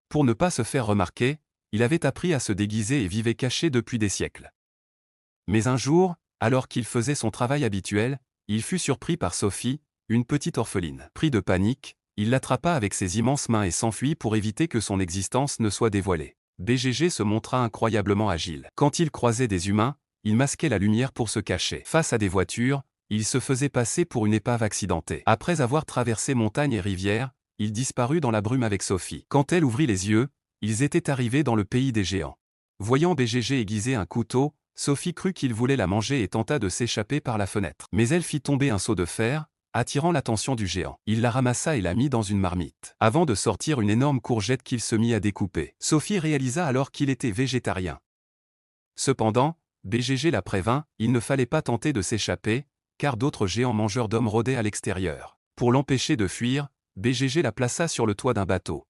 Pour ne pas se faire remarquer, il avait appris à se déguiser et vivait caché depuis des siècles. Mais un jour, alors qu'il faisait son travail habituel, il fut surpris par Sophie, une petite orpheline. Pris de panique, il l'attrapa avec ses immenses mains et s'enfuit pour éviter que son existence ne soit dévoilée. BGG se montra incroyablement agile. Quand il croisait des humains, il masquait la lumière pour se cacher. Face à des voitures, il se faisait passer pour une épave accidentée. Après avoir traversé montagnes et rivières, il disparut dans la brume avec Sophie. Quand elle ouvrit les yeux, ils étaient arrivés dans le pays des géants. Voyant BGG aiguiser un couteau, Sophie crut qu'il voulait la manger et tenta de s'échapper par la fenêtre. Mais elle fit tomber un seau de fer, attirant l'attention du géant. Il la ramassa et la mit dans une marmite, avant de sortir une énorme courgette qu'il se mit à découper. Sophie réalisa alors qu'il était végétarien. Cependant, BGG la prévint, il ne fallait pas tenter de s'échapper, car d'autres géants mangeurs d'hommes rôdaient à l'extérieur. Pour l'empêcher de fuir, BGG la plaça sur le toit d'un bateau.